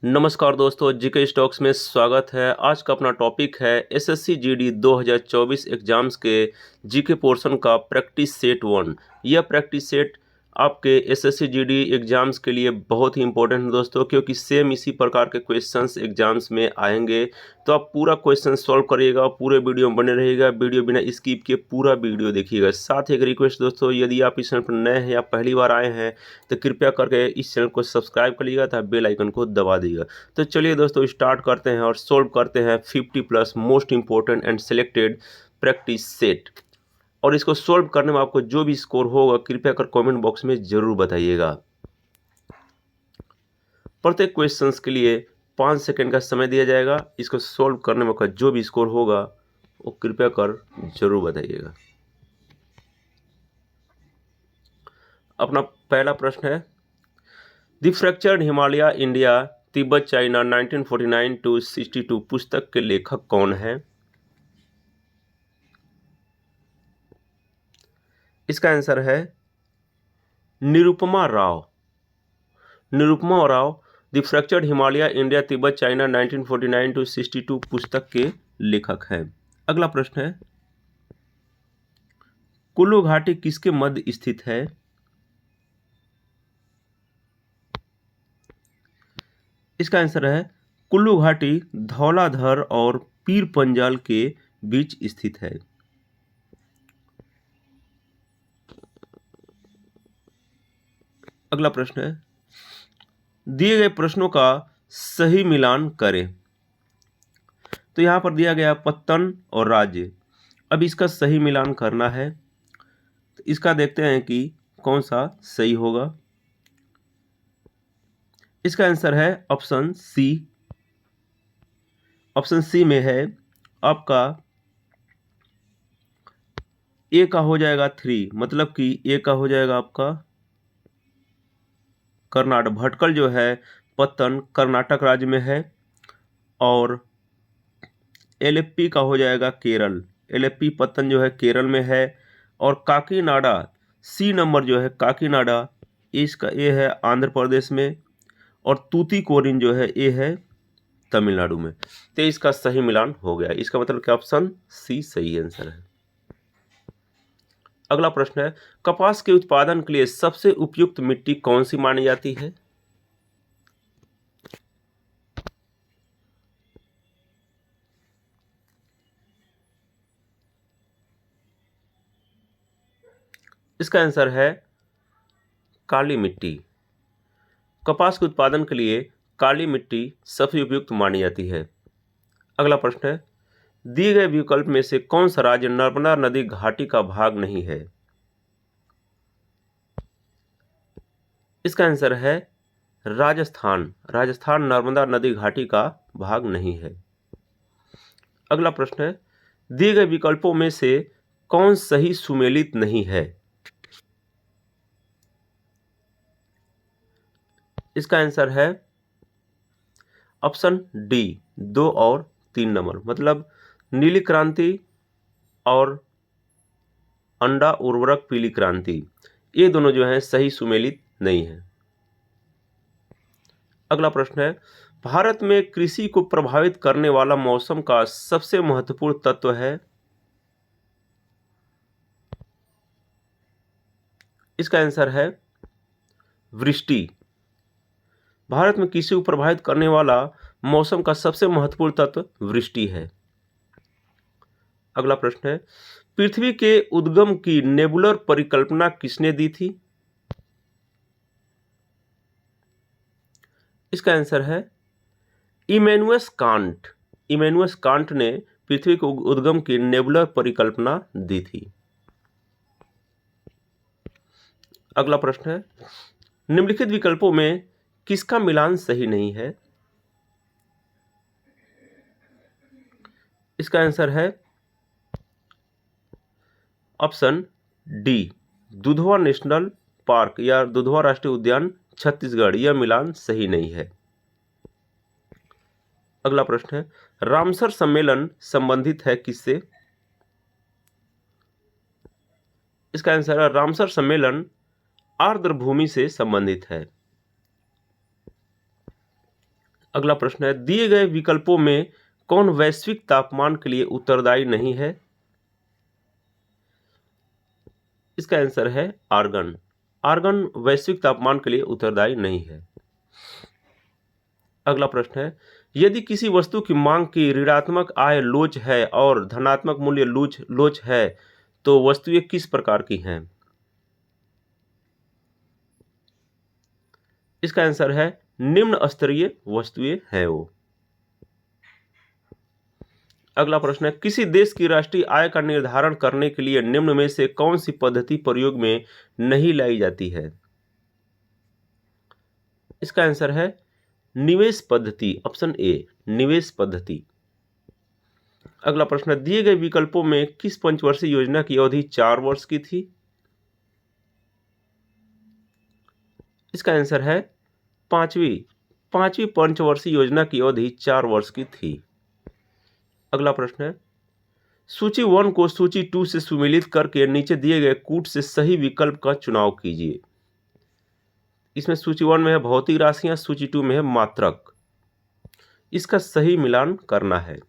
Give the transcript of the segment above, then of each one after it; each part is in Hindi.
नमस्कार दोस्तों, जीके स्टॉक्स में स्वागत है। आज का अपना टॉपिक है एसएससी जीडी 2024 एग्जाम्स के जीके पोर्शन का प्रैक्टिस सेट 1। यह प्रैक्टिस सेट आपके एसएससी जीडी एग्जाम्स के लिए बहुत ही इंपॉर्टेंट है दोस्तों, क्योंकि सेम इसी प्रकार के क्वेश्चंस एग्जाम्स में आएंगे। तो आप पूरा क्वेश्चन सॉल्व करिएगा, पूरे वीडियो में बने रहिएगा, वीडियो बिना स्किप किए पूरा वीडियो देखिएगा। साथ ही एक रिक्वेस्ट दोस्तों, यदि आप इस चैनल पर नए हैं या पहली बार आए हैं तो कृपया करके इस चैनल को सब्सक्राइब कर लीजिएगा तथा बेल आइकन को दबा दीजिएगा। तो चलिए दोस्तों स्टार्ट करते हैं और सोल्व करते हैं 50+ most important and selected practice set. और इसको सोल्व करने में आपको जो भी स्कोर होगा कृपया कर कमेंट बॉक्स में जरूर बताइएगा। प्रत्येक क्वेश्चंस के लिए 5 सेकंड का समय दिया जाएगा। इसको सोल्व करने में आपका जो भी स्कोर होगा वो कृपया कर जरूर बताइएगा। अपना पहला प्रश्न है, the fractured Himalaya India Tibet China 1949 two 62 पुस्तक के लेखक कौन है? इसका आंसर है Nirupama Rao. Nirupama Rao the fractured Himalaya India Tibet China 1949 two 62 पुस्तक के लेखक हैं। अगला प्रश्न है, कुल्लू घाटी किसके मध्य स्थित है? इसका आंसर है कुल्लू घाटी धौलाधर और पीर पंजाल के बीच स्थित है। अगला प्रश्न है, दिए गए प्रश्नों का सही मिलान करें। तो यहां पर दिया गया पत्तन और राज्य। अब इसका सही मिलान करना है, तो इसका देखते हैं कि कौन सा सही होगा। इसका आंसर है ऑप्शन सी। ऑप्शन सी में है आपका ए का हो जाएगा 3, मतलब कि ए का हो जाएगा आपका कर्नाटक। भटकल जो है पत्तन कर्नाटक राज्य में है, और एलेप्पी का हो जाएगा केरल। एलेप्पी पत्तन जो है केरल में है, और काकीनाडा सी नंबर जो है काकीनाडा इसका ए है आंध्र प्रदेश में, और तूतीकोरिन जो है ए है तमिलनाडु में। तो इसका सही मिलान हो गया। इसका मतलब कि ऑप्शन सी सही आंसर है। अगला प्रश्न है, कपास के उत्पादन के लिए सबसे उपयुक्त मिट्टी कौन सी मानी जाती है? इसका आंसर है काली मिट्टी। कपास के उत्पादन के लिए काली मिट्टी सबसे उपयुक्त मानी जाती है। अगला प्रश्न है, दिए गए विकल्प में से कौन सा राज्य नर्मदा नदी घाटी का भाग नहीं है? इसका आंसर है राजस्थान। राजस्थान नर्मदा नदी घाटी का भाग नहीं है। अगला प्रश्न है, दिए गए विकल्पों में से कौन सही सुमेलित नहीं है? इसका आंसर है ऑप्शन डी 2 और 3 नंबर, मतलब नीली क्रांति और अंडा उर्वरक पीली क्रांति, ये दोनों जो हैं सही सुमेलित नहीं है। अगला प्रश्न है, भारत में कृषि को प्रभावित करने वाला मौसम का सबसे महत्वपूर्ण तत्व है? इसका आंसर है वृष्टि। भारत में कृषि को प्रभावित करने वाला मौसम का सबसे महत्वपूर्ण तत्व वृष्टि है। अगला प्रश्न है, पृथ्वी के उद्गम की नेबुलर परिकल्पना किसने दी थी? इसका आंसर है इमैनुअल कांट। इमैनुअल कांट ने पृथ्वी के उद्गम की नेबुलर परिकल्पना दी थी। अगला प्रश्न है, निम्नलिखित विकल्पों में किसका मिलान सही नहीं है? इसका आंसर है option D Dudhwa national park या दुधवा राष्ट्रीय उद्यान छत्तीसगढ़, यह मिलान सही नहीं है। अगला प्रश्न है, रामसर सम्मेलन संबंधित है किससे? इसका आंसर है रामसर सम्मेलन आर्द्र भूमि से संबंधित है। अगला प्रश्न है, दिए गए विकल्पों में कौन वैश्विक तापमान के लिए उत्तरदायी नहीं है? इसका आंसर है आर्गन। आर्गन वैश्विक तापमान के लिए उत्तरदायी नहीं है। अगला प्रश्न है, यदि किसी वस्तु की मांग की ऋणात्मक आय लोच है और धनात्मक मूल्य लोच है तो वस्तुएं किस प्रकार की हैं? इसका आंसर है निम्न स्तरीय वस्तुएं हैं वो। अगला प्रश्न है, किसी देश की राष्ट्रीय आय का निर्धारण करने के लिए निम्न में से कौन सी पद्धति प्रयोग में नहीं लाई जाती है? इसका आंसर है निवेश पद्धति, ऑप्शन ए, निवेश पद्धति। अगला प्रश्न है, दिए गए विकल्पों में किस पंचवर्षीय योजना की अवधि 4 वर्ष की थी? इसका आंसर है पांचवी पंचवर्षीय योजना की अवधि 4 वर्ष की थी। अगला प्रश्न है, सूची 1 को सूची 2 से सुमेलित करके नीचे दिए गए कूट से सही विकल्प का चुनाव कीजिए। इसमें सूची 1 में है भौतिक राशियां, सूची 2 में है मात्रक। इसका सही मिलान करना है।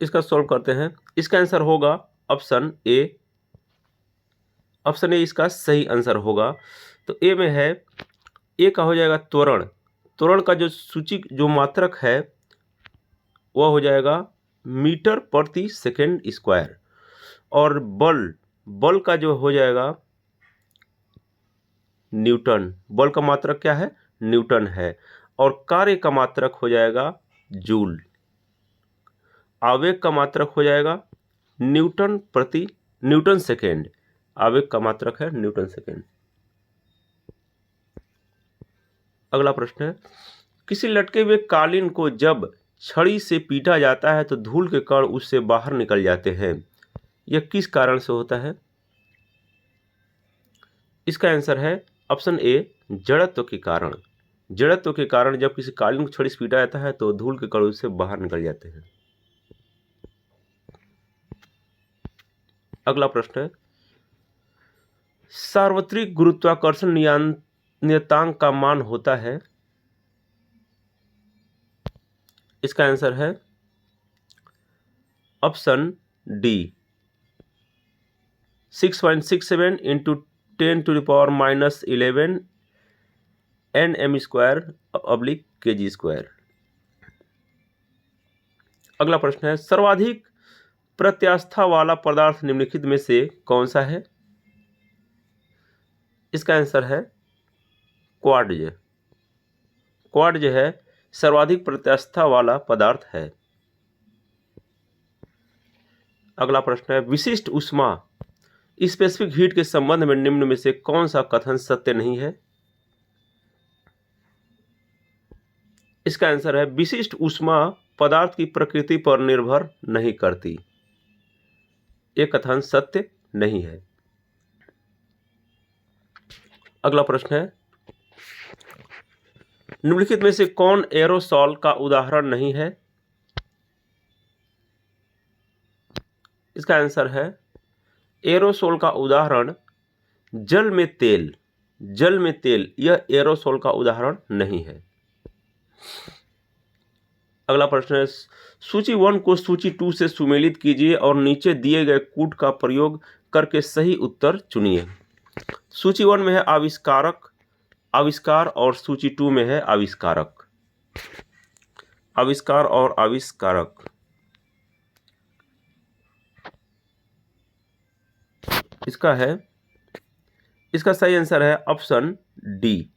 इसका सॉल्व करते हैं। इसका आंसर होगा ऑप्शन ए। ऑप्शन ए इसका सही आंसर होगा। तो ए में है, ए का हो जाएगा त्वरण। त्वरण का जो सूची जो मात्रक है वह हो जाएगा मीटर प्रति सेकेंड स्क्वायर। और बल का जो हो जाएगा न्यूटन। बल का मात्रक क्या है? न्यूटन है। और कार्य का मात्रक हो जाएगा जूल। आवेग का मात्रक हो जाएगा न्यूटन सेकेंड। आवेग का मात्रक है न्यूटन सेकेंड। अगला प्रश्न है, किसी लटके हुए कालीन को जब छड़ी से पीटा जाता है तो धूल के कण उससे बाहर निकल जाते हैं। यह किस कारण से होता है? इसका आंसर है ऑप्शन ए, जड़त्व के कारण। जड़त्व के कारण जब किसी कालीन को छड़ी से पीटा जाता है तो धूल के कण उससे बाहर निकल जाते हैं। अगला प्रश्न है, सार्वत्रिक गुरुत्वाकर्षण नियतांक का मान होता है। इसका आंसर है ऑप्शन डी, 6.67 इंटू 10⁻⁻11 Nm²/kg²। अगला प्रश्न है, सर्वाधिक प्रत्यास्था वाला पदार्थ निम्नलिखित में से कौन सा है? इसका आंसर है क्वार्ट्ज। क्वार्ट्ज है सर्वाधिक प्रत्यास्था वाला पदार्थ है। अगला प्रश्न है, विशिष्ट ऊष्मा स्पेसिफिक हीट के संबंध में निम्न में से कौन सा कथन सत्य नहीं है? इसका आंसर है विशिष्ट ऊष्मा पदार्थ की प्रकृति पर निर्भर नहीं करती। यह कथन सत्य नहीं है। अगला प्रश्न है, निम्नलिखित में से कौन एरोसॉल का उदाहरण नहीं है? इसका आंसर है एरोसोल का उदाहरण जल में तेल। यह एरोसोल का उदाहरण नहीं है। अगला प्रश्न है, सूची 1 को सूची 2 से सुमेलित कीजिए और नीचे दिए गए कूट का प्रयोग करके सही उत्तर चुनिए। सूची 1 में है आविष्कार और सूची 2 में है आविष्कारक। आविष्कार और आविष्कारक। इसका सही आंसर है ऑप्शन डी।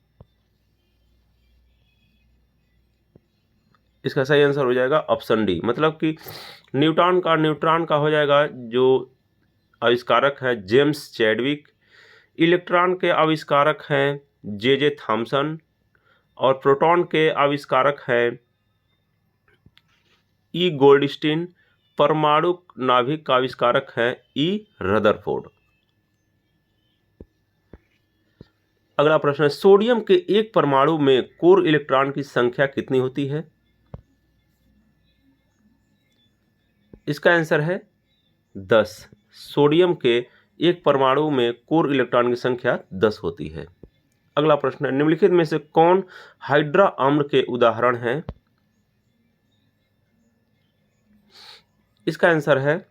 इसका सही आंसर हो जाएगा ऑप्शन डी। मतलब कि न्यूट्रॉन का हो जाएगा जो आविष्कारक है जेम्स चैडविक। इलेक्ट्रॉन के आविष्कारक हैं जे थॉमसन। और प्रोटॉन के आविष्कारक हैं ई गोल्डस्टीन। परमाणु नाभिक का आविष्कारक हैं ई रदरफोर्ड। अगला प्रश्न है, सोडियम के एक परमाणु में कोर इलेक्ट्रॉन की संख्या कितनी होती है? इसका आंसर है 10। सोडियम के एक परमाणु में कोर इलेक्ट्रॉन की संख्या 10 होती है। अगला प्रश्न है, निम्नलिखित में से कौन हाइड्रा अम्ल के उदाहरण हैं? इसका आंसर है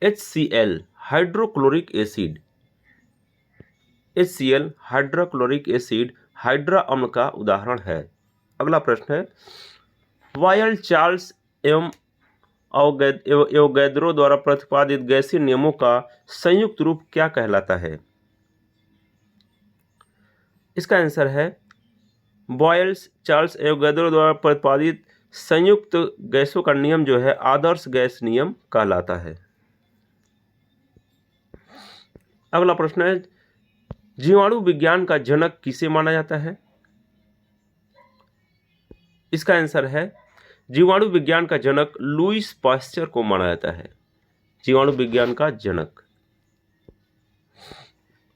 HCl hydrochloric acid. HCl hydrochloric acid hydra अम्ल का उदाहरण है। अगला प्रश्न है, वायल चार्ल्स एवं एवोगैद्रो द्वारा प्रतिपादित गैसीय नियमों का संयुक्त रूप क्या कहलाता है? इसका आंसर है बॉयल्स चार्ल्स एवोगैद्रो द्वारा प्रतिपादित संयुक्त गैसों का नियम जो है आदर्श गैस नियम कहलाता है। अगला प्रश्न है, जीवाणु विज्ञान का जनक किसे माना जाता है? इसका आंसर है जीवाणु विज्ञान का जनक लुईस पास्चर को माना जाता है। जीवाणु विज्ञान का जनक।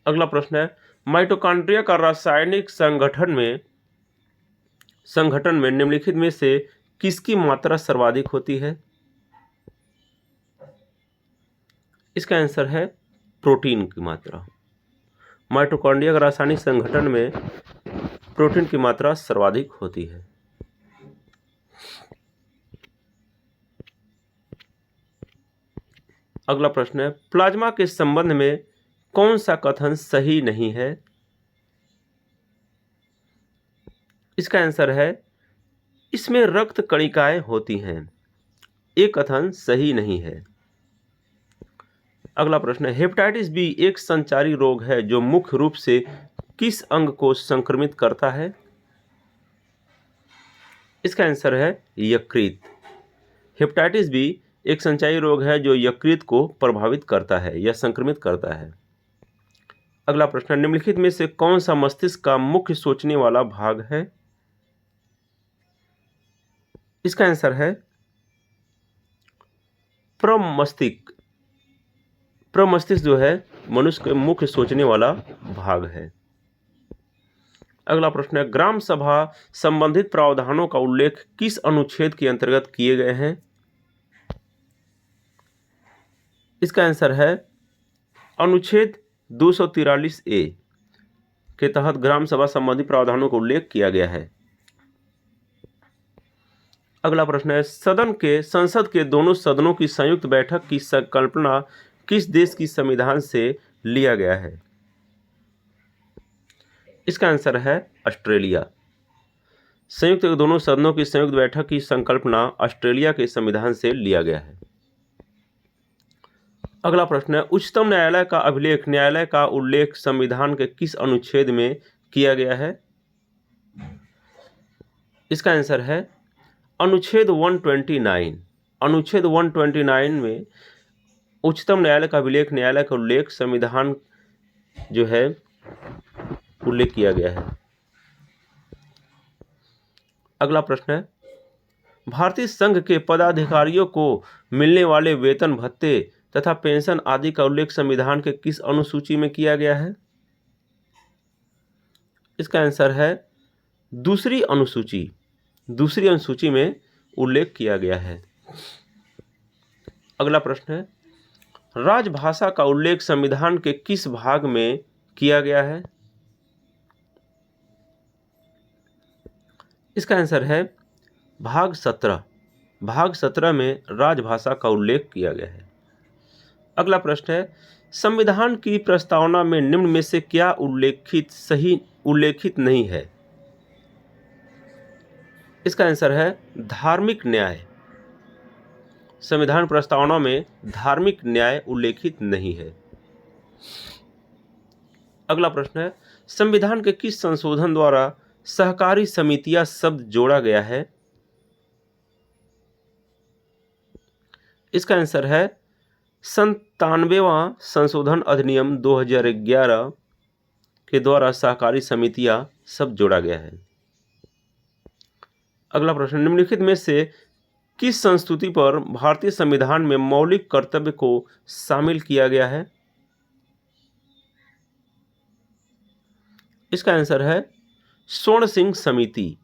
अगला प्रश्न है, माइटोकॉन्ड्रिया का रासायनिक संगठन में निम्नलिखित में से किसकी मात्रा सर्वाधिक होती है? इसका आंसर है प्रोटीन की मात्रा। माइटोकॉन्ड्रिया का रासायनिक संगठन में प्रोटीन की मात्रा सर्वाधिक होती है। अगला प्रश्न है, प्लाज्मा के संबंध में कौन सा कथन सही नहीं है? इसका आंसर है इसमें रक्त कणिकाएं होती हैं। ये कथन सही नहीं है। अगला प्रश्न है, हेपेटाइटिस बी एक संचारी रोग है जो मुख्य रूप से किस अंग को संक्रमित करता है? इसका आंसर है यकृत। हेपेटाइटिस बी एक संचारी रोग है जो यकृत को प्रभावित करता है या संक्रमित करता है। अगला प्रश्न, निम्नलिखित में से कौन सा मस्तिष्क का मुख्य सोचने वाला भाग है? इसका आंसर है प्रमस्तिष्क। प्रमस्तिष्क जो है मनुष्य के मुख्य सोचने वाला भाग है। अगला प्रश्न है, ग्राम सभा संबंधित प्रावधानों का उल्लेख किस अनुच्छेद के अंतर्गत किए गए हैं? इसका आंसर है अनुच्छेद 243A के तहत ग्राम सभा संबंधी प्रावधानों का उल्लेख किया गया है। अगला प्रश्न है, संसद के दोनों सदनों की संयुक्त बैठक की संकल्पना किस देश की संविधान से लिया गया है? इसका आंसर है ऑस्ट्रेलिया। संयुक्त दोनों सदनों की संयुक्त बैठक की संकल्पना ऑस्ट्रेलिया के संविधान से लिया गया है। अगला प्रश्न है, उच्चतम न्यायालय का अभिलेख न्यायालय का उल्लेख संविधान के किस अनुच्छेद में किया गया है? इसका आंसर है अनुच्छेद 129। अनुच्छेद 129 में उच्चतम न्यायालय का अभिलेख न्यायालय का उल्लेख संविधान जो है उल्लेख किया गया है। अगला प्रश्न है, भारतीय संघ के पदाधिकारियों को मिलने वाले वेतन भत्ते तथा पेंशन आदि का उल्लेख संविधान के किस अनुसूची में किया गया है? इसका आंसर है दूसरी अनुसूची में उल्लेख किया गया है। अगला प्रश्न है, राजभाषा का उल्लेख संविधान के किस भाग में किया गया है? इसका आंसर है भाग 17। भाग 17 में राजभाषा का उल्लेख किया गया है। अगला प्रश्न है, संविधान की प्रस्तावना में निम्न में से क्या उल्लेखित नहीं है? इसका आंसर है धार्मिक न्याय। संविधान प्रस्तावना में धार्मिक न्याय उल्लेखित नहीं है। अगला प्रश्न है, संविधान के किस संशोधन द्वारा सहकारी समितियां शब्द जोड़ा गया है? इसका आंसर है 97वां संशोधन अधिनियम 2011 के द्वारा सहकारी समितियां शब्द जोड़ा गया है। अगला प्रश्न, निम्नलिखित में से किस संस्तुति पर भारतीय संविधान में मौलिक कर्तव्य को शामिल किया गया है? इसका आंसर है स्वर्ण सिंह समिति।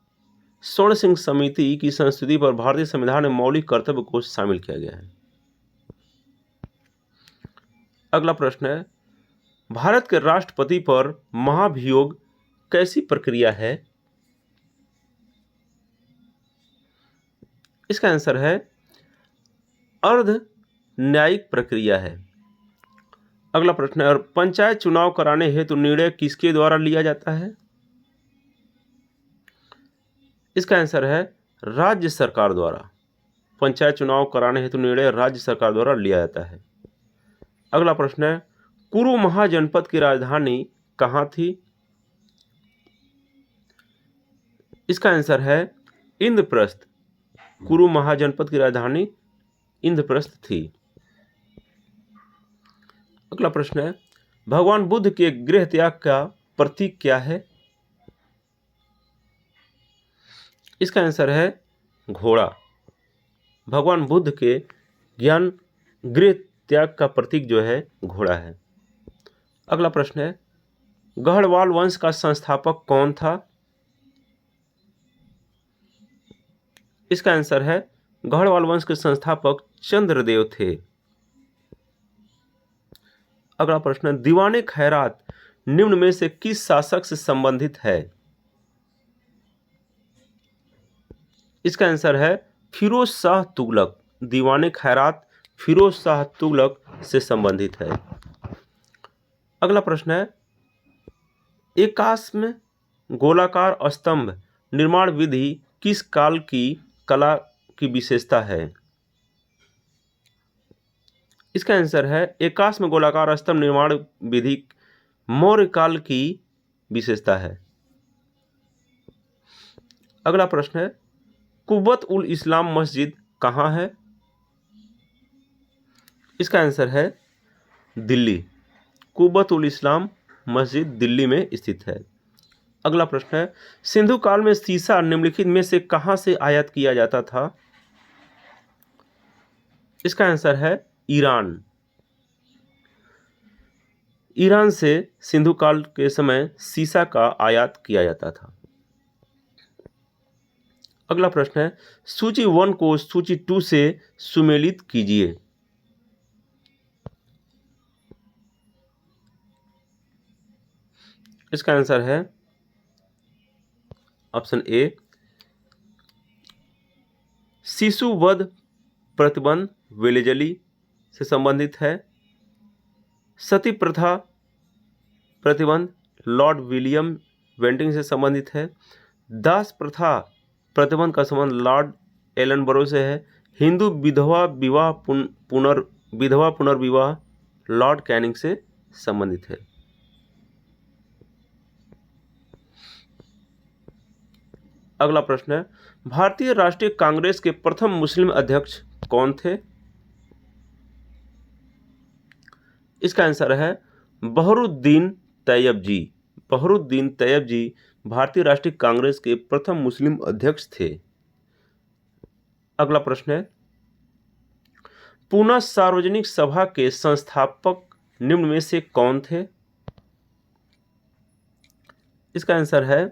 स्वर्ण सिंह समिति की संस्तुति पर भारतीय संविधान में मौलिक कर्तव्य को शामिल किया गया है। अगला प्रश्न है, भारत के राष्ट्रपति पर महाभियोग कैसी प्रक्रिया है? इसका आंसर है अर्ध न्यायिक प्रक्रिया है। अगला प्रश्न है, और पंचायत चुनाव कराने हेतु निर्णय किसके द्वारा लिया जाता है? इसका आंसर है राज्य सरकार द्वारा। पंचायत चुनाव कराने हेतु निर्णय राज्य सरकार द्वारा लिया जाता है। अगला प्रश्न है, कुरु महाजनपद की राजधानी कहाँ थी? इसका आंसर है इंद्रप्रस्थ। कुरु महाजनपद की राजधानी इंद्रप्रस्थ थी। अगला प्रश्न है, भगवान बुद्ध के गृह त्याग का प्रतीक क्या है? इसका आंसर है घोड़ा। भगवान बुद्ध के ज्ञान गृह त्याग का प्रतीक जो है घोड़ा है। अगला प्रश्न है, गढ़वाल वंश का संस्थापक कौन था? इसका आंसर है गढ़वाल वंश के संस्थापक चंद्रदेव थे। अगला प्रश्न है, दीवाने खैरात निम्न में से किस शासक से संबंधित है? इसका आंसर है फिरोज शाह तुगलक। दीवाने खैरात फिरोज शाह तुगलक से संबंधित है। अगला प्रश्न है, एकाश्म गोलाकार स्तंभ निर्माण विधि किस काल की कला की विशेषता है? इसका आंसर है एकाश्म गोलाकार स्तंभ निर्माण विधि मौर्य काल की विशेषता है। अगला प्रश्न है, कुव्वत उल इस्लाम मस्जिद कहाँ है? इसका आंसर है दिल्ली। कुव्वत उल इस्लाम मस्जिद दिल्ली में स्थित है। अगला प्रश्न है, सिंधु काल में सीसा निम्नलिखित में से कहां से आयात किया जाता था? इसका आंसर है ईरान। ईरान से सिंधु काल के समय सीसा का आयात किया जाता था। अगला प्रश्न है, सूची 1 को सूची 2 से सुमेलित कीजिए। इसका आंसर है ऑप्शन ए, शिशु वध प्रतिबंध वेलेजली से संबंधित है। सती प्रथा प्रतिबंध लॉर्ड विलियम बेंटिंग से संबंधित है। दास प्रथा प्रतिबंध का संबंध लॉर्ड एलनबरो से है। हिंदू विधवा पुनर्विवाह लॉर्ड कैनिंग से संबंधित है। अगला प्रश्न है, भारतीय राष्ट्रीय कांग्रेस के प्रथम मुस्लिम अध्यक्ष कौन थे? इसका आंसर है बहरुद्दीन तैयब जी। बहरुद्दीन तैयब जी भारतीय राष्ट्रीय कांग्रेस के प्रथम मुस्लिम अध्यक्ष थे। अगला प्रश्न है, पूना सार्वजनिक सभा के संस्थापक निम्न में से कौन थे? इसका आंसर है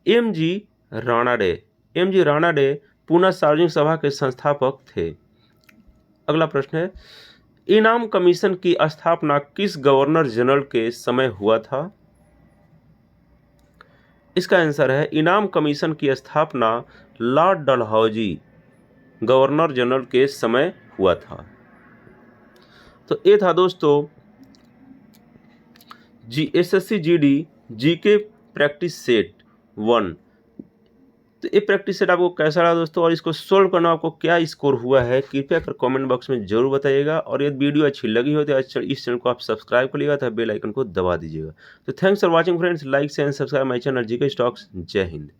M G Ranade. M G Ranade Poona Sarvajanik Sabha के संस्थापक थे। अगला प्रश्न है, इनाम कमीशन की स्थापना किस गवर्नर जनरल के समय हुआ था? इसका आंसर है इनाम कमीशन की स्थापना लॉर्ड डलहौजी गवर्नर जनरल के समय हुआ था। तो ये था दोस्तों SSC GD GK practice set 1। तो ये प्रैक्टिस सेट आपको कैसा लगा दोस्तों, और इसको सोल्व करना आपको क्या स्कोर हुआ है, कृपया कर कमेंट बॉक्स में जरूर बताइएगा। और यदि वीडियो अच्छी लगी हो तो इस चैनल को आप सब्सक्राइब कर लीजिएगा, तो बेल आइकन को दबा दीजिएगा। तो thanks for watching friends, like share and subscribe my channel GK stocks. जय हिंद।